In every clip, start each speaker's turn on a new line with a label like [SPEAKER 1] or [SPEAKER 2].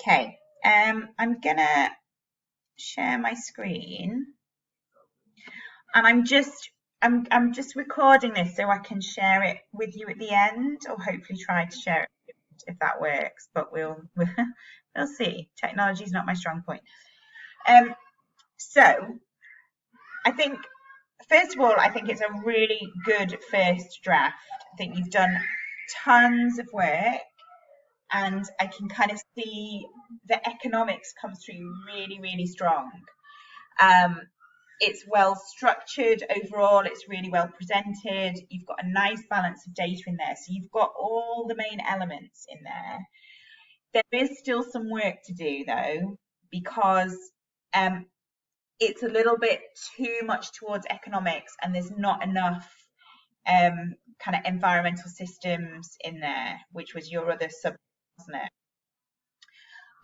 [SPEAKER 1] Okay, I'm gonna share my screen, and I'm just recording this so I can share it with you at the end, or hopefully try to share it if that works. But we'll see. Technology is not my strong point. So I think first of all, I think it's a really good first draft. I think you've done tons of work, and I can kind of see the economics come through really, really strong. Um, it's well structured overall, it's really well presented, you've got a nice balance of data in there, so you've got all the main elements in there. There is still some work to do though, because it's a little bit too much towards economics and there's not enough kind of environmental systems in there, which was your other sub, wasn't it?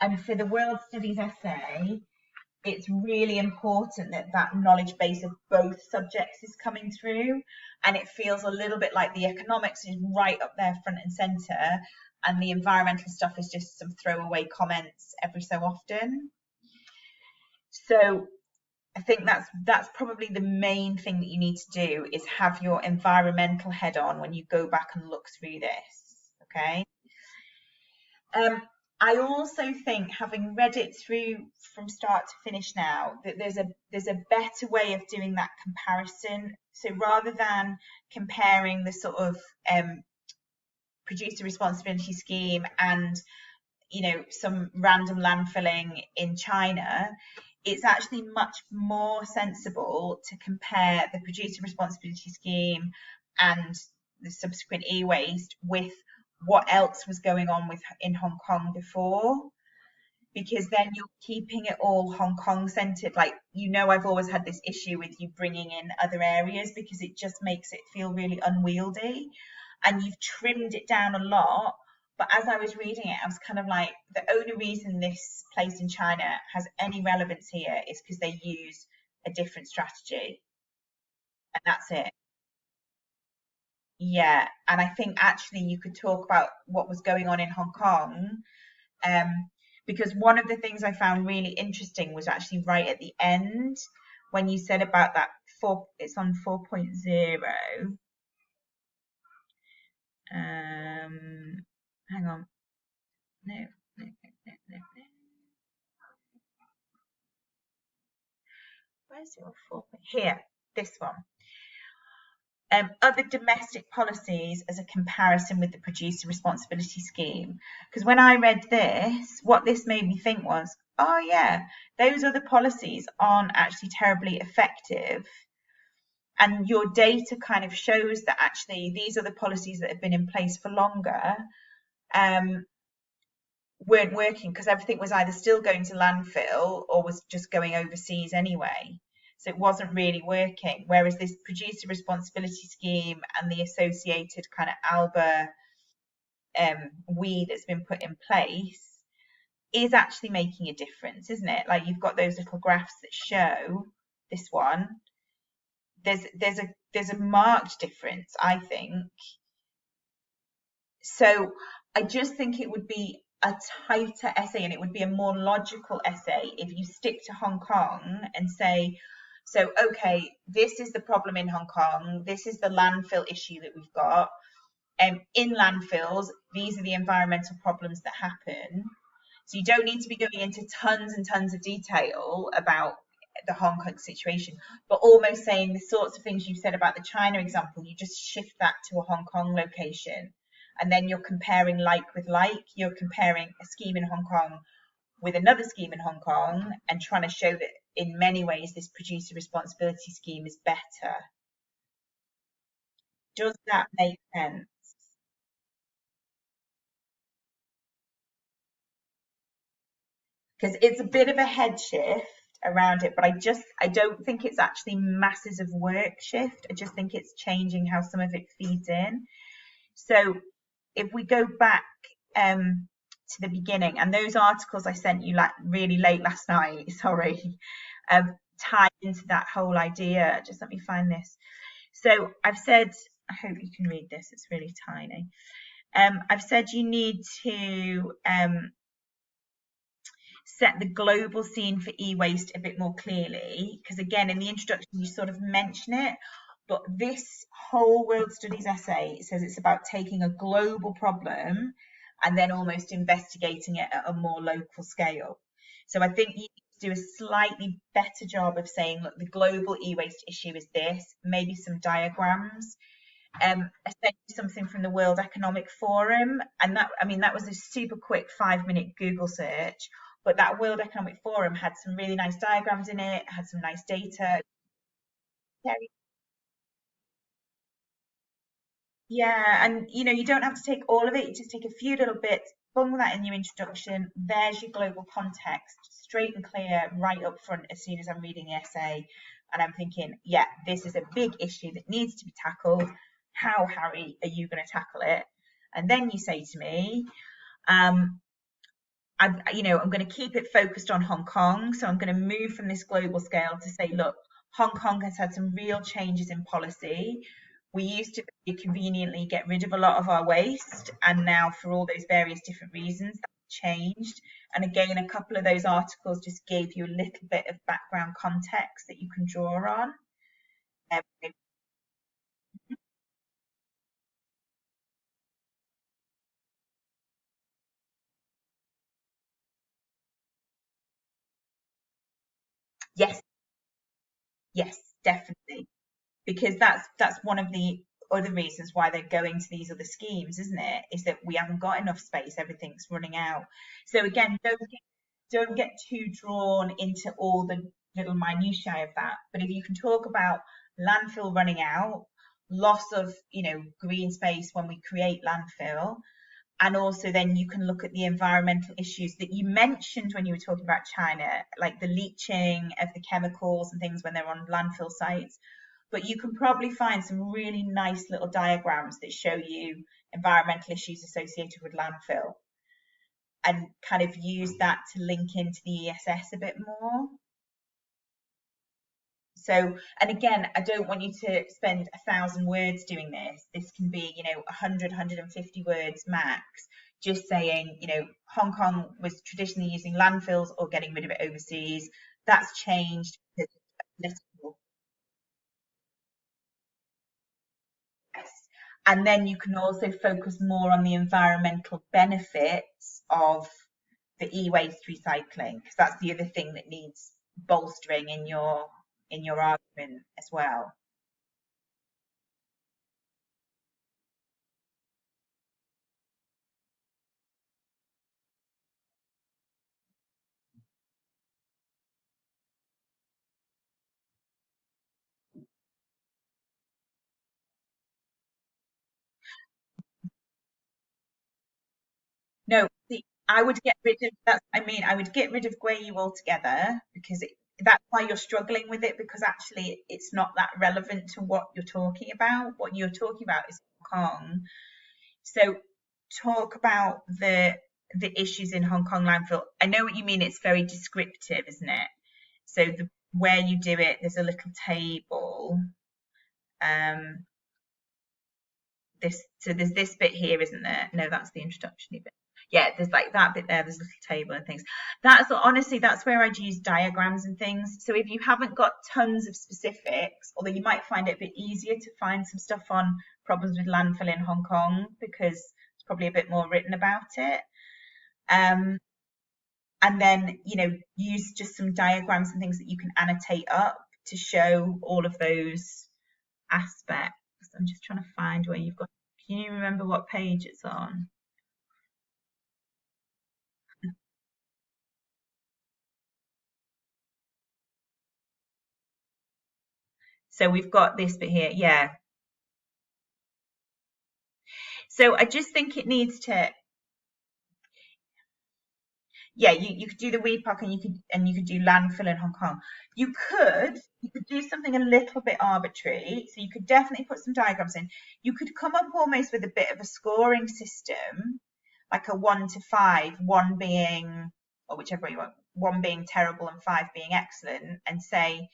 [SPEAKER 1] And for the world studies essay, it's really important that that knowledge base of both subjects is coming through, and it feels a little bit like the economics is right up there front and center, and the environmental stuff is just some throwaway comments every so often. So I think that's probably the main thing that you need to do, is have your environmental head on when you go back and look through this. Okay. I also think, having read it through from start to finish now, that there's a better way of doing that comparison. So rather than comparing the sort of producer responsibility scheme and some random landfilling in China, it's actually much more sensible to compare the producer responsibility scheme and the subsequent e-waste with what else was going on in Hong Kong before, because then you're keeping it all Hong Kong centered. Like, I've always had this issue with you bringing in other areas because it just makes it feel really unwieldy, and you've trimmed it down a lot. But as I was reading it, I was kind of like, the only reason this place in China has any relevance here is because they use a different strategy, and that's it. Yeah, and I think actually you could talk about what was going on in Hong Kong, because one of the things I found really interesting was actually right at the end when you said about that it's on 4.0. Hang on. No, no, no, no, no, no. Where's your 4? Here, this one. Other domestic policies as a comparison with the producer responsibility scheme. Because when I read this, what this made me think was, oh yeah, those other policies aren't actually terribly effective. And your data kind of shows that actually these are the policies that have been in place for longer, weren't working, because everything was either still going to landfill or was just going overseas anyway. So it wasn't really working. Whereas this producer responsibility scheme and the associated kind of ALBA we that's been put in place is actually making a difference, isn't it? Like, you've got those little graphs that show this one. There's a marked difference, I think. So I just think it would be a tighter essay, and it would be a more logical essay if you stick to Hong Kong and say, so, okay, this is the problem in Hong Kong, this is the landfill issue that we've got. In landfills, these are the environmental problems that happen. So you don't need to be going into tons and tons of detail about the Hong Kong situation, but almost saying the sorts of things you've said about the China example, you just shift that to a Hong Kong location. And then you're comparing like with like. You're comparing a scheme in Hong Kong with another scheme in Hong Kong and trying to show that in many ways this producer responsibility scheme is better. Does that make sense? Because it's a bit of a head shift around it, but I don't think it's actually masses of work shift. I just think it's changing how some of it feeds in. So if we go back to the beginning, and those articles I sent you like really late last night, sorry, tie into that whole idea. Just let me find this. So I've said, I hope you can read this, it's really tiny. I've said you need to set the global scene for e-waste a bit more clearly, because again, in the introduction, you sort of mention it, but this whole World Studies essay says it's about taking a global problem and then almost investigating it at a more local scale. So I think you need to do a slightly better job of saying, look, the global e-waste issue is this, maybe some diagrams, essentially something from the World Economic Forum. And that, I mean, that was a super quick 5-minute Google search, but that World Economic Forum had some really nice diagrams in it, had some nice data. Yeah, and you know, you don't have to take all of it, you just take a few little bits, bung that in your introduction. There's your global context, straight and clear, right up front as soon as I'm reading the essay. And I'm thinking, yeah, this is a big issue that needs to be tackled. How, Harry, are you going to tackle it? And then you say to me, um, I'm going to keep it focused on Hong Kong. So I'm going to move from this global scale to say, look, Hong Kong has had some real changes in policy. We used to conveniently get rid of a lot of our waste, and now for all those various different reasons, that's changed. And again, a couple of those articles just gave you a little bit of background context that you can draw on. Um, yes, yes, definitely. Because that's one of the other reasons why they're going to these other schemes, isn't it? Is that we haven't got enough space, everything's running out. So again, don't get too drawn into all the little minutiae of that. But if you can talk about landfill running out, loss of green space when we create landfill, and also then you can look at the environmental issues that you mentioned when you were talking about China, like the leaching of the chemicals and things when they're on landfill sites. But you can probably find some really nice little diagrams that show you environmental issues associated with landfill and kind of use that to link into the ESS a bit more. So, and again, I don't want you to spend 1,000 words doing this. This can be, 100, 150 words max, just saying, Hong Kong was traditionally using landfills or getting rid of it overseas. That's changed because of political. Yes. And then you can also focus more on the environmental benefits of the e-waste recycling, because that's the other thing that needs bolstering in your argument as well. No, see, I would get rid of that. I mean, I would get rid of Gwei altogether because that's why you're struggling with it, because actually it's not that relevant to what you're talking about. What you're talking about is Hong Kong. So talk about the issues in Hong Kong landfill. I know what you mean. It's very descriptive, isn't it? So where you do it, there's a little table. Um, so there's this bit here, isn't there? No, that's the introductory bit. Yeah, there's like that bit there, there's a little table and things. That's honestly, that's where I'd use diagrams and things. So if you haven't got tons of specifics, although you might find it a bit easier to find some stuff on problems with landfill in Hong Kong because it's probably a bit more written about it. Um, and then, use just some diagrams and things that you can annotate up to show all of those aspects. I'm just trying to find where you've got. Can you remember what page it's on? So we've got this bit here. Yeah. So I just think it needs to, yeah, you could do the weed park and you could do landfill in Hong Kong. You could do something a little bit arbitrary. So you could definitely put some diagrams in. You could come up almost with a bit of a scoring system, like a 1 to 5, one being, or whichever way you want, one being terrible and 5 being excellent, and say,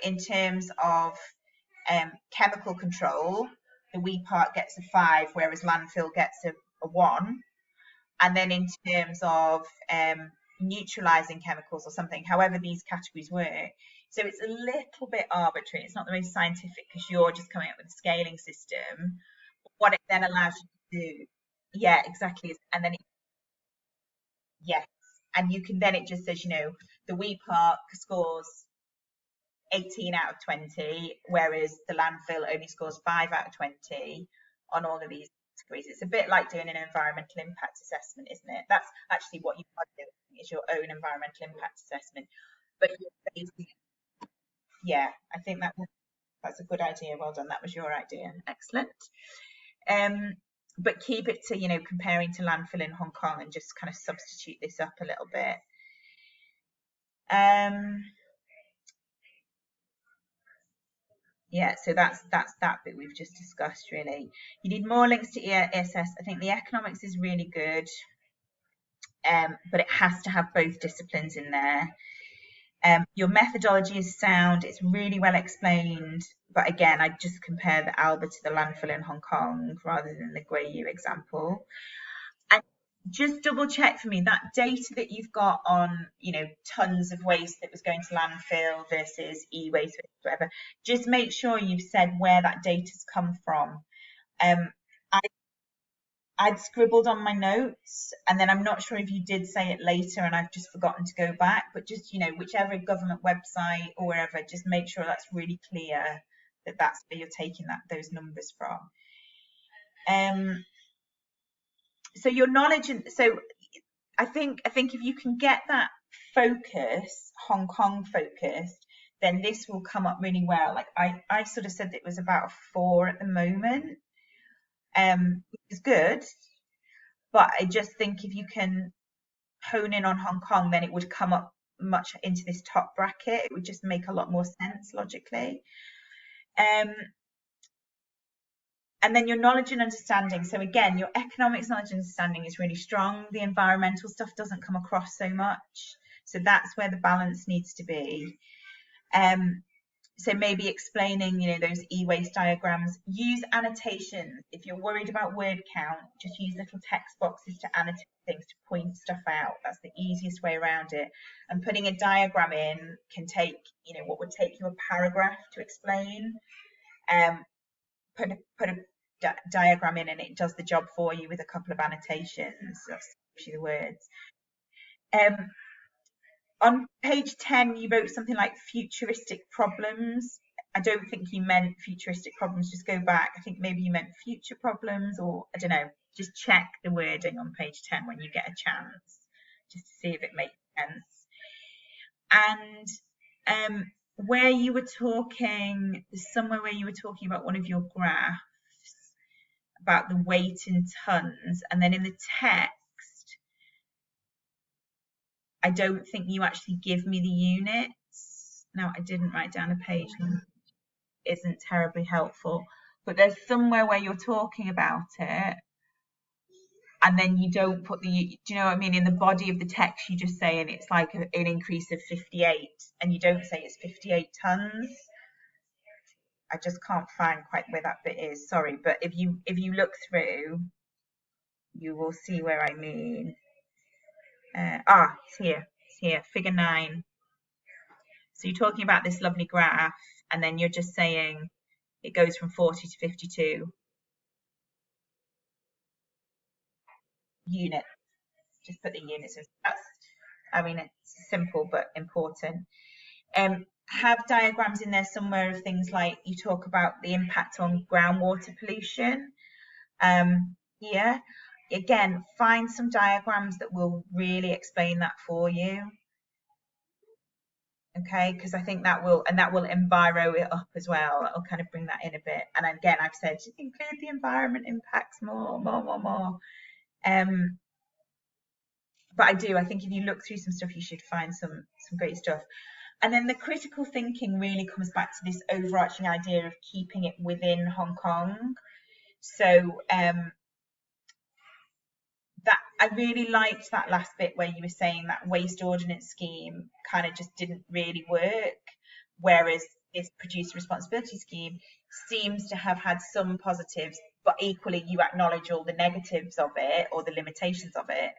[SPEAKER 1] in terms of chemical control, the weed part gets a 5, whereas landfill gets a 1. And then in terms of neutralizing chemicals or something, however these categories work. So it's a little bit arbitrary. It's not the most scientific because you're just coming up with a scaling system. What it then allows you to do, yeah, exactly. And then, yes, and you can then, it just says, the Wee Park scores 18 out of 20, whereas the landfill only scores 5 out of 20 on all of these categories. It's a bit like doing an environmental impact assessment, isn't it? That's actually what you are doing, is your own environmental impact assessment. But yeah, I think that's a good idea. Well done. That was your idea. Excellent. But keep it to, comparing to landfill in Hong Kong, and just kind of substitute this up a little bit. Yeah, so that's that bit we've just discussed, really. You need more links to ESS. I think the economics is really good, but it has to have both disciplines in there. Your methodology is sound. It's really well explained. But again, I just compare the ALBA to the landfill in Hong Kong rather than the Grey U example. And just double check for me that data that you've got on, tons of waste that was going to landfill versus e-waste, whatever. Just make sure you've said where that data's come from. I'd scribbled on my notes, and then I'm not sure if you did say it later and I've just forgotten to go back, but just, whichever government website or wherever, just make sure that's really clear that that's where you're taking those numbers from. So your knowledge, and so I think if you can get that focus, Hong Kong focused, then this will come up really well. Like I sort of said that it was about 4 at the moment. Which is good, but I just think if you can hone in on Hong Kong, then it would come up much into this top bracket. It would just make a lot more sense logically. And then your knowledge and understanding. So again, your economics knowledge and understanding is really strong. The environmental stuff doesn't come across so much. So that's where the balance needs to be. So maybe explaining, those e-waste diagrams. Use annotations. If you're worried about word count, just use little text boxes to annotate things, to point stuff out. That's the easiest way around it. And putting a diagram in can take, what would take you a paragraph to explain. Put a diagram in and it does the job for you with a couple of annotations. That's actually the words. On page 10, you wrote something like futuristic problems. I don't think you meant futuristic problems. Just go back. I think maybe you meant future problems, or I don't know. Just check the wording on page 10 when you get a chance, just to see if it makes sense. And where you were talking, somewhere where you were talking about one of your graphs about the weight in tons, and then in the text, I don't think you actually give me the units. Now, I didn't write down a page number. It isn't terribly helpful, but there's somewhere where you're talking about it, and then you don't put do you know what I mean? In the body of the text, you just say, and it's like an increase of 58, and you don't say it's 58 tons. I just can't find quite where that bit is. Sorry, but if you look through, you will see where I mean. It's here, figure 9. So you're talking about this lovely graph, and then you're just saying it goes from 40 to 52 units. Just put the units in. It's simple but important. Have diagrams in there somewhere of things like you talk about the impact on groundwater pollution. Here, again, find some diagrams that will really explain that for you. Okay, because I think that will enviro it up as well. It'll kind of bring that in a bit. And again, I've said include the environment impacts more. But I think if you look through some stuff, you should find some great stuff. And then the critical thinking really comes back to this overarching idea of keeping it within Hong Kong. So that I really liked that last bit where you were saying that waste ordinance scheme kind of just didn't really work, whereas this producer responsibility scheme seems to have had some positives, but equally you acknowledge all the negatives of it or the limitations of it.